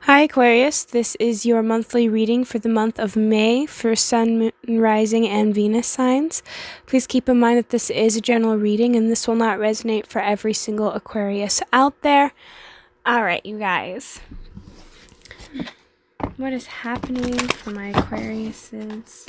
Hi Aquarius, this is your monthly reading for the month of May for Sun, Moon, Rising, and Venus signs. Please keep in mind that this is a general reading and this will not resonate for every single Aquarius out there. Alright, you guys. What is happening for my Aquariuses?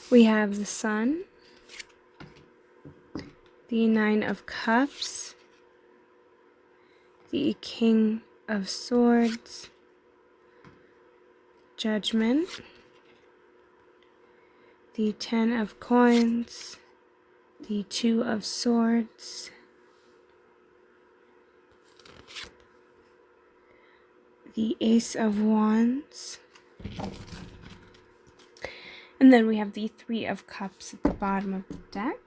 We have the Sun, the Nine of Cups, the King of Swords, Judgment, the Ten of Coins, the Two of Swords, the Ace of Wands, and then we have the Three of Cups at the bottom of the deck.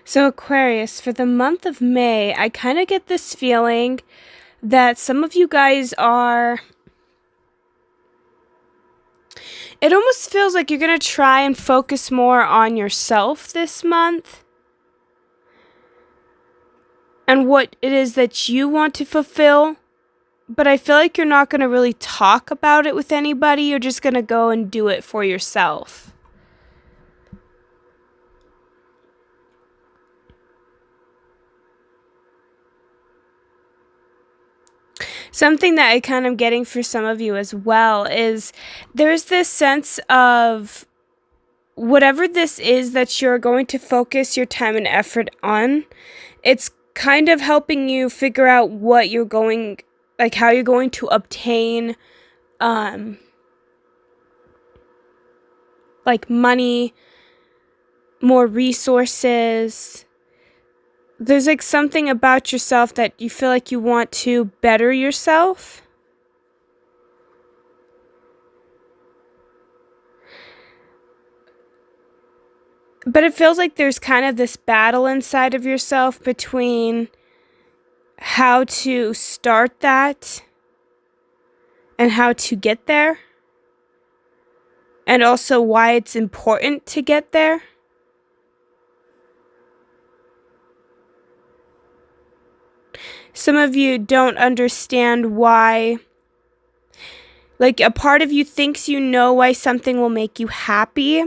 So Aquarius, for the month of May, I kind of get this feeling that some of you guys are... It almost feels like you're going to try and focus more on yourself this month. And what it is that you want to fulfill. But I feel like you're not going to really talk about it with anybody. You're just going to go and do it for yourself. Something that I kind of getting for some of you as well is there's this sense of whatever this is that you're going to focus your time and effort on, it's kind of helping you figure out what you're going, like how you're going to obtain like money, more resources. There's like something about yourself that you feel like you want to better yourself. But it feels like there's kind of this battle inside of yourself between how to start that and how to get there. And also why it's important to get there. Some of you don't understand why, like a part of you thinks you know why something will make you happy.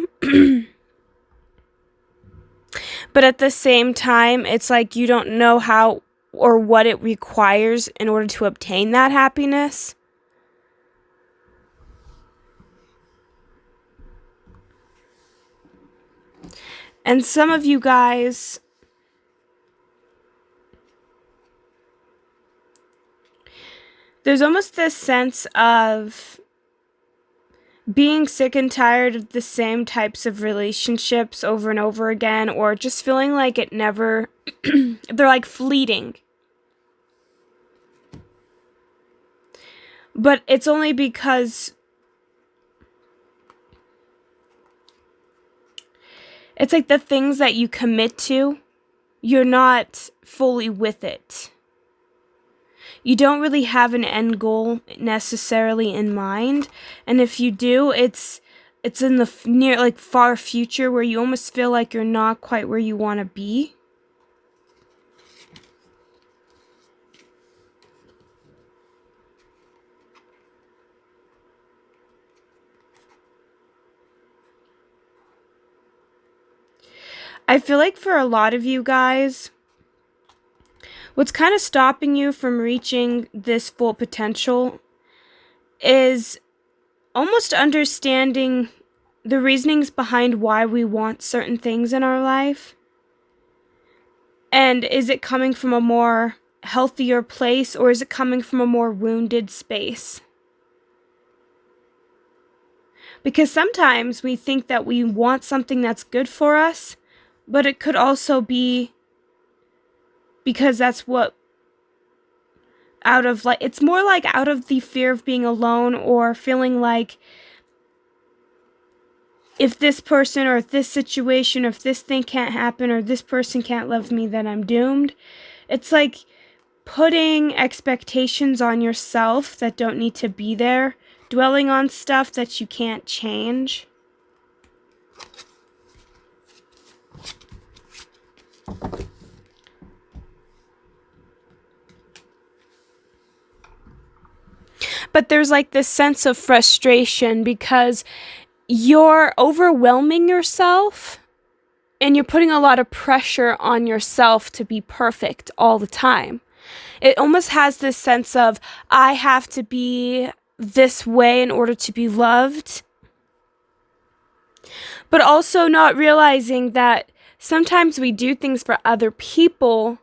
But at the same time, it's like you don't know how or what it requires in order to obtain that happiness. And some of you guys... There's almost this sense of being sick and tired of the same types of relationships over and over again, or just feeling like it never, they're like fleeting. But it's only because it's like the things that you commit to, you're not fully with it. You don't really have an end goal necessarily in mind. And if you do, it's in the near, like far future where you almost feel like you're not quite where you want to be. I feel like for a lot of you guys, what's kind of stopping you from reaching this full potential is almost understanding the reasonings behind why we want certain things in our life. And is it coming from a more healthier place, or is it coming from a more wounded space? Because sometimes we think that we want something that's good for us, but it could also be because that's what it's more like out of the fear of being alone, or feeling like if this person or if this situation or if this thing can't happen or this person can't love me, then I'm doomed. It's like putting expectations on yourself that don't need to be there, dwelling on stuff that you can't change. But there's like this sense of frustration because you're overwhelming yourself and you're putting a lot of pressure on yourself to be perfect all the time. It almost has this sense of, I have to be this way in order to be loved. But also not realizing that sometimes we do things for other people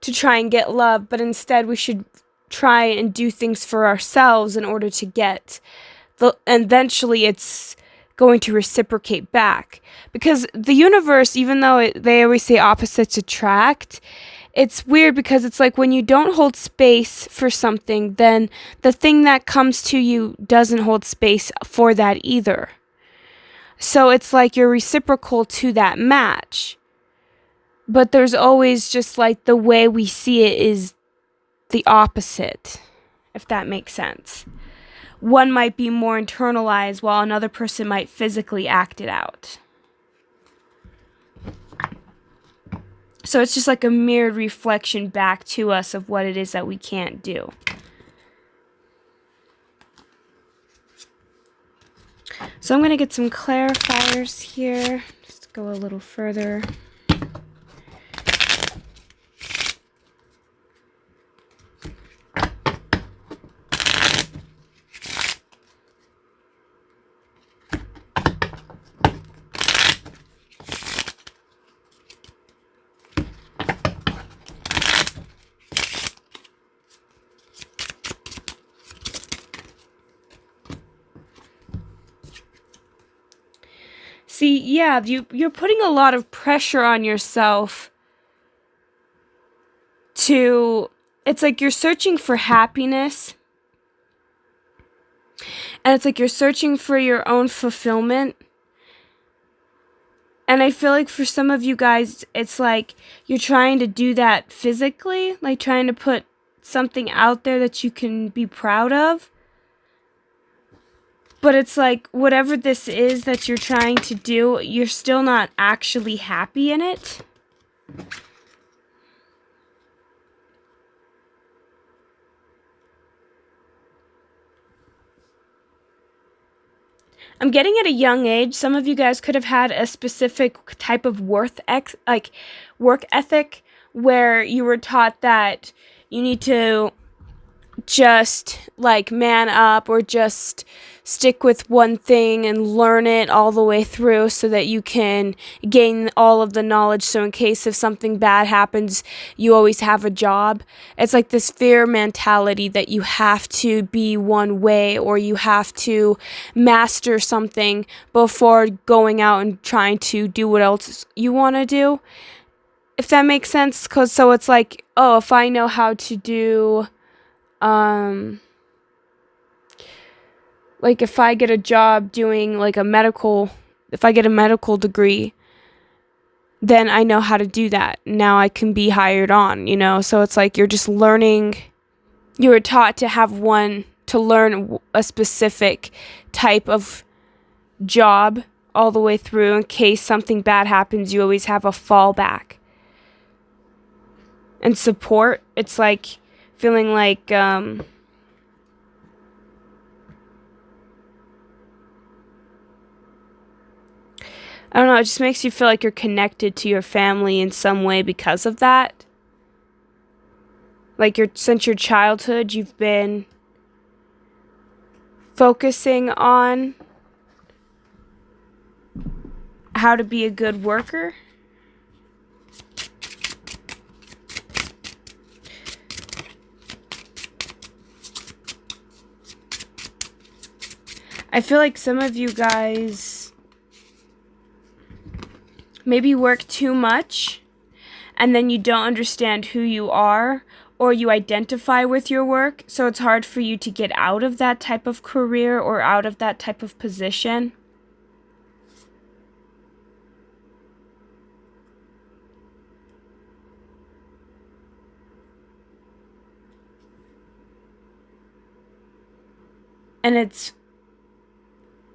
to try and get love, but instead we should try and do things for ourselves in order to get and eventually it's going to reciprocate back. Because the universe, even though they always say opposites attract, it's weird because it's like when you don't hold space for something, then the thing that comes to you doesn't hold space for that either. So it's like you're reciprocal to that match. But there's always just like the way we see it is the opposite, if that makes sense. One might be more internalized while another person might physically act it out. So it's just like a mirrored reflection back to us of what it is that we can't do. So I'm going to get some clarifiers here. Just go a little further. See, yeah, you're putting a lot of pressure on yourself it's like you're searching for happiness. And it's like you're searching for your own fulfillment. And I feel like for some of you guys, it's like you're trying to do that physically, like trying to put something out there that you can be proud of. But it's like, whatever this is that you're trying to do, you're still not actually happy in it. I'm getting at a young age, some of you guys could have had a specific type of work ethic where you were taught that you need to just like man up or just stick with one thing and learn it all the way through so that you can gain all of the knowledge, so in case if something bad happens you always have a job. It's like this fear mentality that you have to be one way or you have to master something before going out and trying to do what else you want to do, if that makes sense. So it's like, oh, if I know how to do like if I get a job doing like if I get a medical degree, then I know how to do that. Now I can be hired on, so it's like you're just learning. You were taught to learn a specific type of job all the way through in case something bad happens. You always have a fallback and support. It's like feeling like I don't know, it just makes you feel like you're connected to your family in some way because of that. Like since your childhood, you've been focusing on how to be a good worker. I feel like some of you guys maybe work too much and then you don't understand who you are, or you identify with your work, so it's hard for you to get out of that type of career or out of that type of position. And it's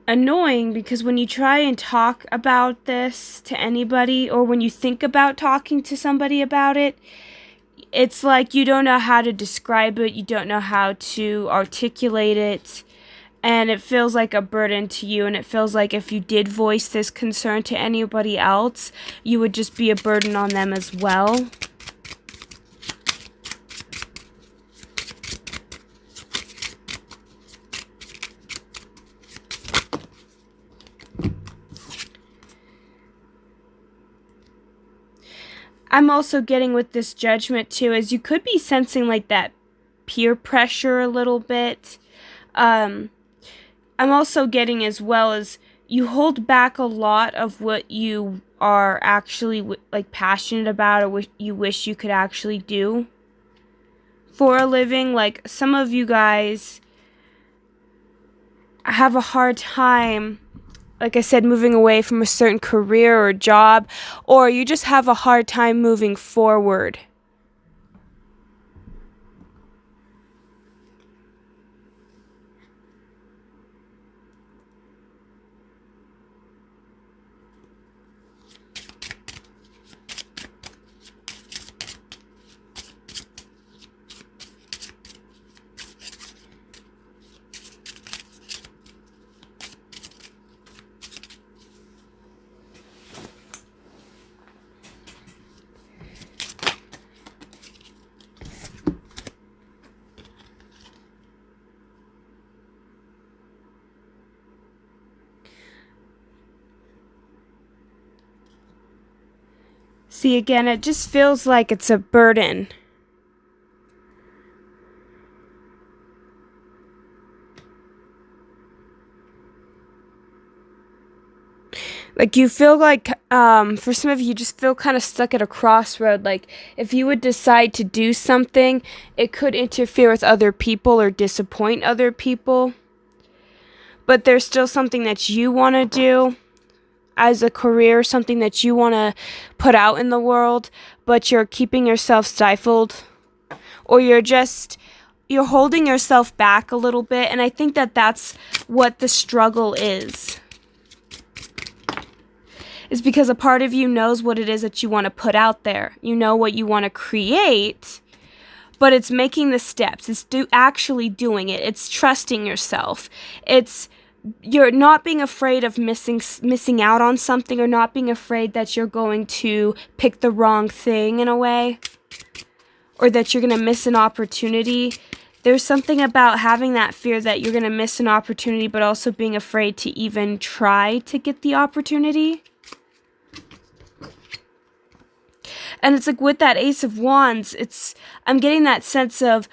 annoying because when you try and talk about this to anybody, or when you think about talking to somebody about it, it's like you don't know how to describe it, you don't know how to articulate it, and it feels like a burden to you, and it feels like if you did voice this concern to anybody else, you would just be a burden on them as well. I'm also getting with this Judgment too, is you could be sensing like that peer pressure a little bit. I'm also getting as well as you hold back a lot of what you are actually like passionate about, or what you wish you could actually do for a living. Like some of you guys have a hard time, like I said, moving away from a certain career or job, or you just have a hard time moving forward. See, again, it just feels like it's a burden. Like you feel like, for some of you, you just feel kind of stuck at a crossroad. Like if you would decide to do something, it could interfere with other people or disappoint other people. But there's still something that you want to do as a career, something that you want to put out in the world, but you're keeping yourself stifled, or you're holding yourself back a little bit. And I think that that's what the struggle is because a part of you knows what it is that you want to put out there. You know what you want to create, but it's making the steps. It's actually doing it. It's trusting yourself. You're not being afraid of missing out on something, or not being afraid that you're going to pick the wrong thing in a way, or that you're going to miss an opportunity. There's something about having that fear that you're going to miss an opportunity, but also being afraid to even try to get the opportunity. And it's like with that Ace of Wands, I'm getting that sense of,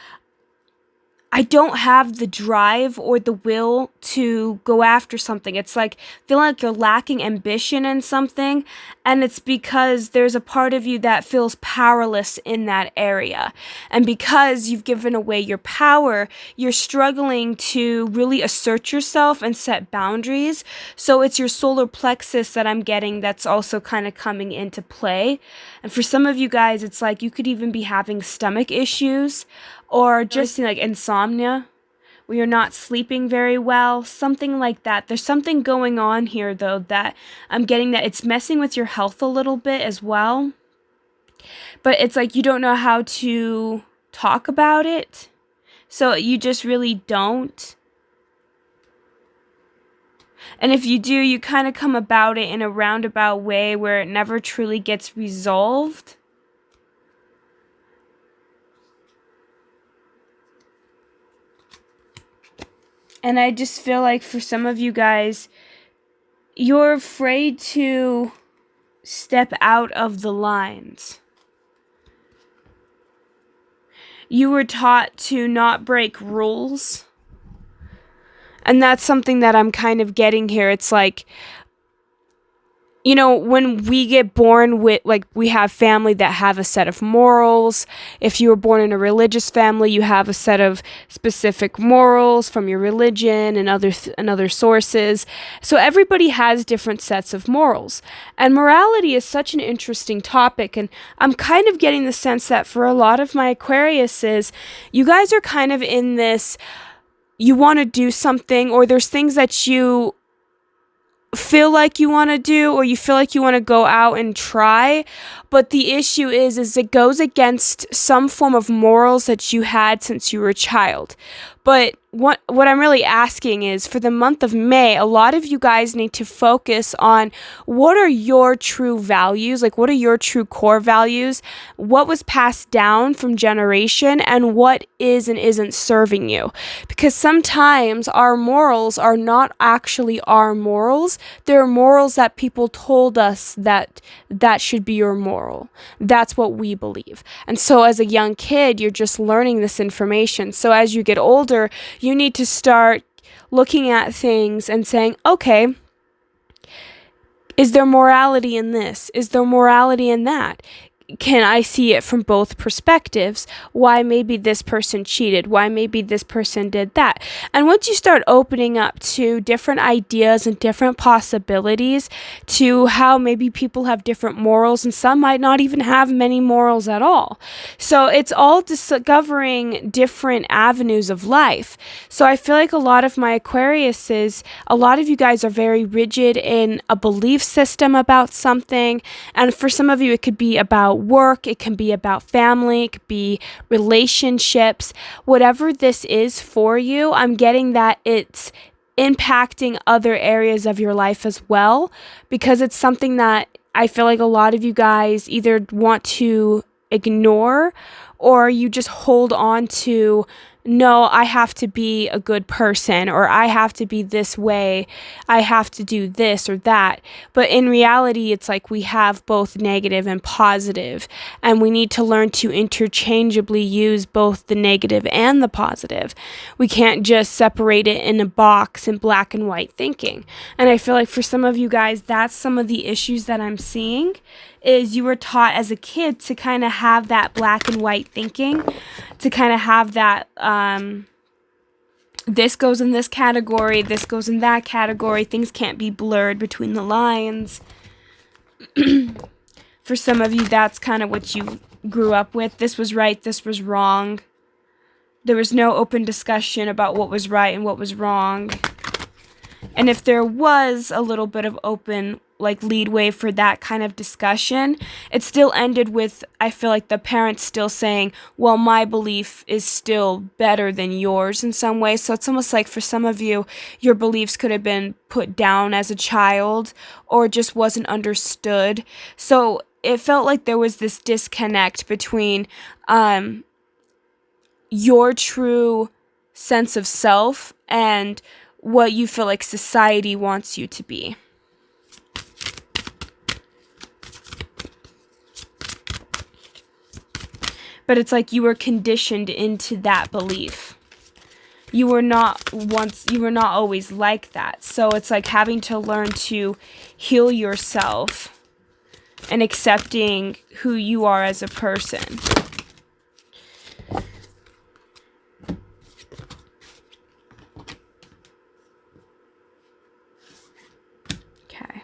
I don't have the drive or the will to go after something. It's like feeling like you're lacking ambition in something, and it's because there's a part of you that feels powerless in that area. And because you've given away your power, you're struggling to really assert yourself and set boundaries. So it's your solar plexus that I'm getting that's also kind of coming into play. And for some of you guys, it's like you could even be having stomach issues, or just like insomnia, where you're not sleeping very well, something like that. There's something going on here, though, that I'm getting that it's messing with your health a little bit as well. But it's like you don't know how to talk about it, so you just really don't. And if you do, you kind of come about it in a roundabout way where it never truly gets resolved. And I just feel like for some of you guys, you're afraid to step out of the lines. You were taught to not break rules. And that's something that I'm kind of getting here. It's like, you know, when we get born with, like, we have family that have a set of morals. If you were born in a religious family, you have a set of specific morals from your religion and other sources. So everybody has different sets of morals. And morality is such an interesting topic. And I'm kind of getting the sense that for a lot of my Aquariuses, you guys are kind of in this, you want to do something, or there's things that you feel like you want to do, or you feel like you want to go out and try, but the issue is it goes against some form of morals that you had since you were a child. But what I'm really asking is, for the month of May, a lot of you guys need to focus on what are your true values, like what are your true core values, what was passed down from generation, and what is and isn't serving you. Because sometimes our morals are not actually our morals. They're morals that people told us that should be your moral. That's what we believe. And so as a young kid, you're just learning this information. So as you get older, you need to start looking at things and saying, okay, is there morality in this? Is there morality in that? Can I see it from both perspectives? Why maybe this person cheated? Why maybe this person did that? And once you start opening up to different ideas and different possibilities to how maybe people have different morals, and some might not even have many morals at all. So it's all discovering different avenues of life. So I feel like a lot of my Aquariuses, a lot of you guys are very rigid in a belief system about something. And for some of you, it could be about work, it can be about family, it could be relationships. Whatever this is for you, I'm getting that it's impacting other areas of your life as well, because it's something that I feel like a lot of you guys either want to ignore, or you just hold on to, no, I have to be a good person, or I have to be this way, I have to do this or that. But in reality, it's like we have both negative and positive, and we need to learn to interchangeably use both the negative and the positive. We can't just separate it in a box in black and white thinking. And I feel like for some of you guys, that's some of the issues that I'm seeing, is you were taught as a kid to kind of have that black and white thinking, to kind of have that, this goes in this category, this goes in that category, things can't be blurred between the lines. For some of you, that's kind of what you grew up with. This was right, this was wrong. There was no open discussion about what was right and what was wrong. And if there was a little bit of open, like, leadway for that kind of discussion, it still ended with, I feel like, the parents still saying, well, my belief is still better than yours in some way. So it's almost like for some of you, your beliefs could have been put down as a child, or just wasn't understood. So it felt like there was this disconnect between your true sense of self and what you feel like society wants you to be. But it's like you were conditioned into that belief. You were not always like that. So it's like having to learn to heal yourself and accepting who you are as a person. Okay.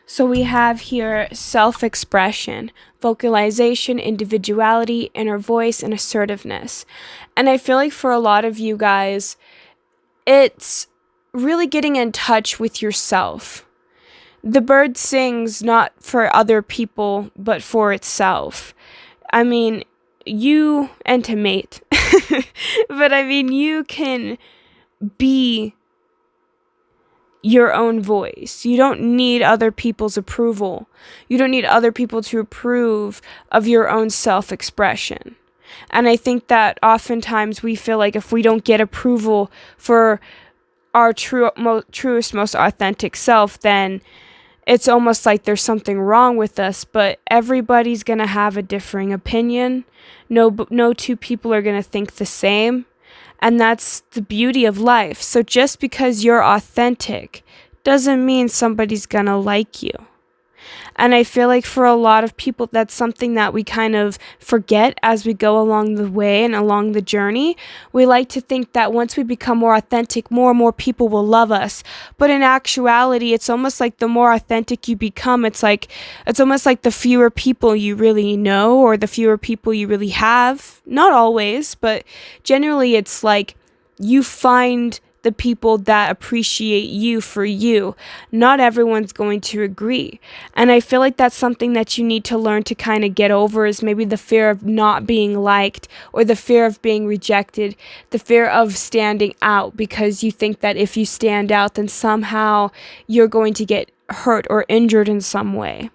So we have here self-expression, vocalization, individuality, inner voice, and assertiveness. And I feel like for a lot of you guys, it's really getting in touch with yourself. The bird sings not for other people, but for itself. I mean, you, and to mate. But I mean, you can be your own voice. You don't need other people's approval. You don't need other people to approve of your own self-expression. And I think that oftentimes we feel like if we don't get approval for our truest, most authentic self, then it's almost like there's something wrong with us. But everybody's going to have a differing opinion. No two people are going to think the same. And that's the beauty of life. So just because you're authentic doesn't mean somebody's gonna like you. And I feel like for a lot of people, that's something that we kind of forget as we go along the way and along the journey. We like to think that once we become more authentic, more and more people will love us. But in actuality, it's almost like the more authentic you become, it's almost like the fewer people you really know or the fewer people you really have. Not always, but generally it's like you find the people that appreciate you for you. Not everyone's going to agree. And I feel like that's something that you need to learn to kind of get over, is maybe the fear of not being liked or the fear of being rejected, the fear of standing out, because you think that if you stand out, then somehow you're going to get hurt or injured in some way.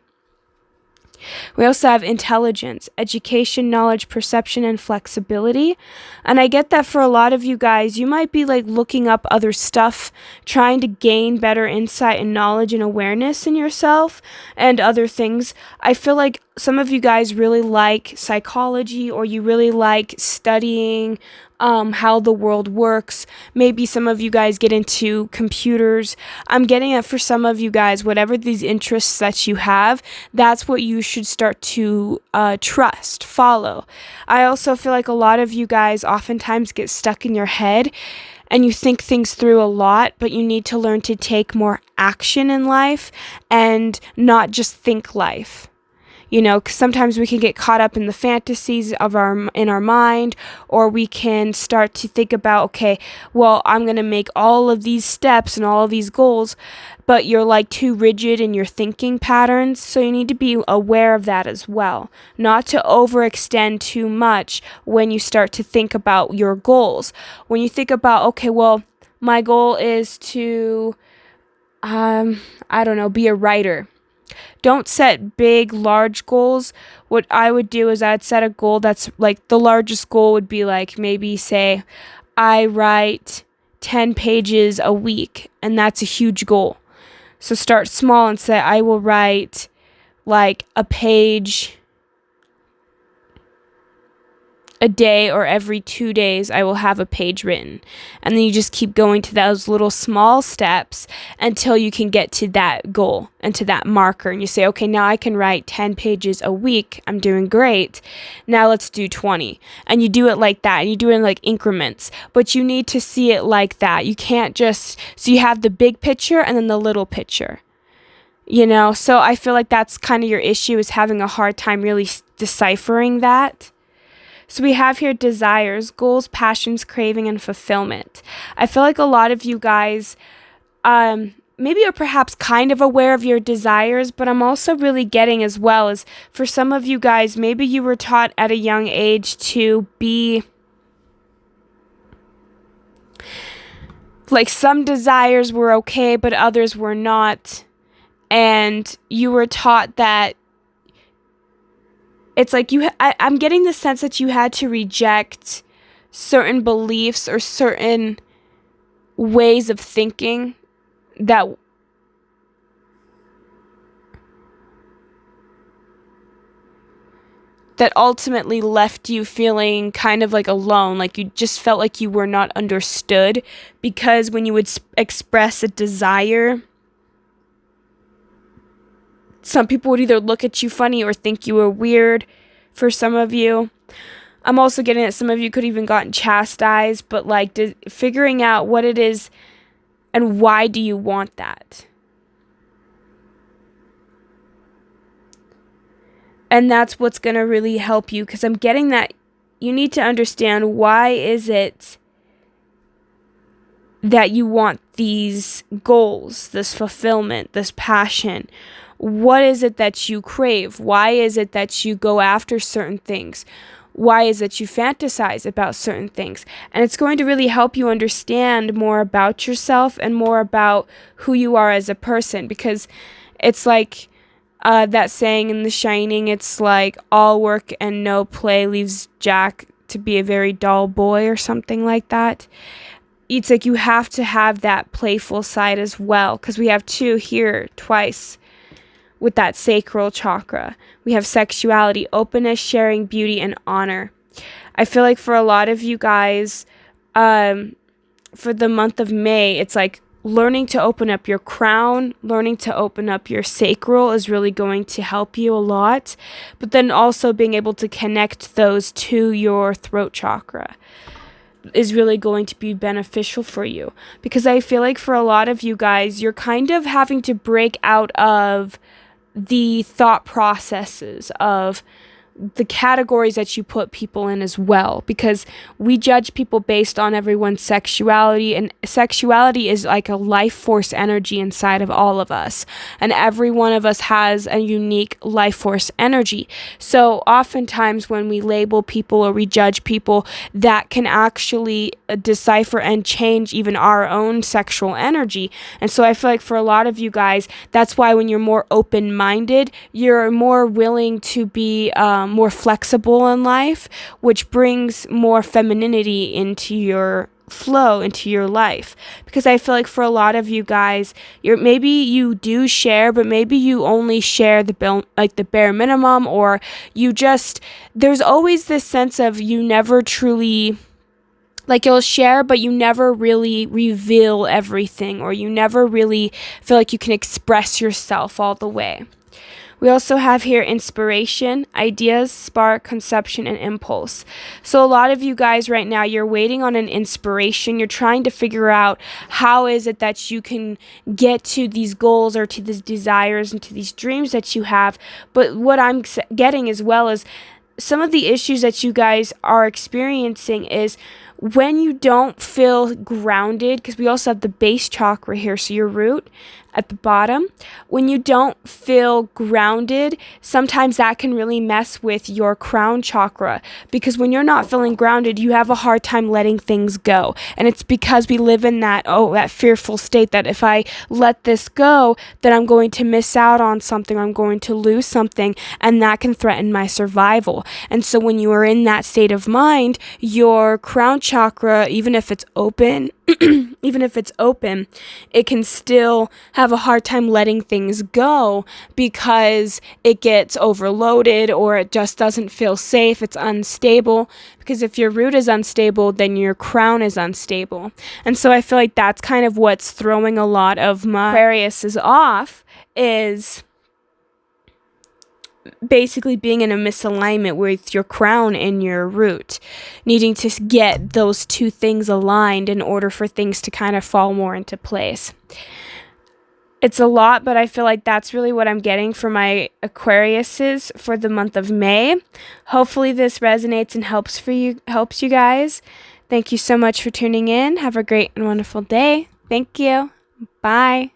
We also have intelligence, education, knowledge, perception, and flexibility. And I get that for a lot of you guys, you might be like looking up other stuff, trying to gain better insight and knowledge and awareness in yourself and other things. I feel like some of you guys really like psychology, or you really like studying how the world works. Maybe some of you guys get into computers. I'm getting it for some of you guys, whatever these interests that you have, that's what you should start to trust, follow. I also feel like a lot of you guys oftentimes get stuck in your head and you think things through a lot, but you need to learn to take more action in life and not just think life. You know, because sometimes we can get caught up in the fantasies in our mind, or we can start to think about, okay, well, I'm going to make all of these steps and all of these goals, but you're like too rigid in your thinking patterns. So you need to be aware of that as well. Not to overextend too much when you start to think about your goals. When you think about, okay, well, my goal is to, be a writer. Don't set big, large goals. What I would do is I'd set a goal that's like, the largest goal would be like, maybe say I write 10 pages a week, and that's a huge goal. So start small and say I will write like a page a day, or every 2 days I will have a page written. And then you just keep going to those little small steps until you can get to that goal and to that marker. And you say, okay, now I can write 10 pages a week. I'm doing great. Now let's do 20. And you do it like that. And you do it in like increments. But you need to see it like that. You can't just, so you have the big picture and then the little picture. You know, so I feel like that's kind of your issue, is having a hard time really deciphering that. So we have here desires, goals, passions, craving, and fulfillment. I feel like a lot of you guys maybe are perhaps kind of aware of your desires, but I'm also really getting as well as for some of you guys, maybe you were taught at a young age to be like, some desires were okay, but others were not. And you were taught that it's like I'm getting the sense that you had to reject certain beliefs or certain ways of thinking that ultimately left you feeling kind of like alone, like you just felt like you were not understood, because when you would express a desire, some people would either look at you funny or think you were weird. For some of you, I'm also getting that some of you could even gotten chastised, but like figuring out what it is and why do you want that. And that's what's going to really help you, because I'm getting that you need to understand, why is it that you want these goals, this fulfillment, this passion? What is it that you crave? Why is it that you go after certain things? why is it you fantasize about certain things? And it's going to really help you understand more about yourself and more about who you are as a person, because it's like that saying in The Shining, it's like all work and no play leaves Jack to be a very dull boy or something like that. It's like you have to have that playful side as well, because we have two here twice with that sacral chakra. We have sexuality, openness, sharing, beauty, and honor. I feel like for a lot of you guys, for the month of May, it's like learning to open up your crown, learning to open up your sacral is really going to help you a lot. But then also being able to connect those to your throat chakra is really going to be beneficial for you. Because I feel like for a lot of you guys, you're kind of having to break out of the thought processes of the categories that you put people in as well, because we judge people based on everyone's sexuality, and sexuality is like a life force energy inside of all of us, and every one of us has a unique life force energy. So oftentimes when we label people or we judge people, that can actually decipher and change even our own sexual energy. And so I feel like for a lot of you guys, that's why when you're more open-minded, you're more willing to be more flexible in life, which brings more femininity into your flow, into your life. Because I feel like for a lot of you guys, maybe you do share, but maybe you only share the bare minimum, or there's always this sense of you never truly, like, you'll share, but you never really reveal everything, or you never really feel like you can express yourself all the way. We also have here inspiration, ideas, spark, conception, and impulse. So a lot of you guys right now, you're waiting on an inspiration. You're trying to figure out how is it that you can get to these goals or to these desires and to these dreams that you have. But what I'm getting as well is some of the issues that you guys are experiencing is when you don't feel grounded, because we also have the base chakra here, so your root at the bottom. When you don't feel grounded, sometimes that can really mess with your crown chakra, because when you're not feeling grounded, you have a hard time letting things go. And it's because we live in that fearful state that if I let this go, then I'm going to miss out on something, I'm going to lose something, and that can threaten my survival. And so when you are in that state of mind, your crown chakra, even if it's open, it can still have a hard time letting things go because it gets overloaded, or it just doesn't feel safe. It's unstable, because if your root is unstable, then your crown is unstable. And so I feel like that's kind of what's throwing a lot of my Aquarius off, is basically being in a misalignment with your crown and your root, needing to get those two things aligned in order for things to kind of fall more into place. It's a lot, but I feel like that's really what I'm getting for my Aquariuses for the month of May. Hopefully this resonates and helps you guys. Thank you so much for tuning in. Have a great and wonderful day. Thank you. Bye.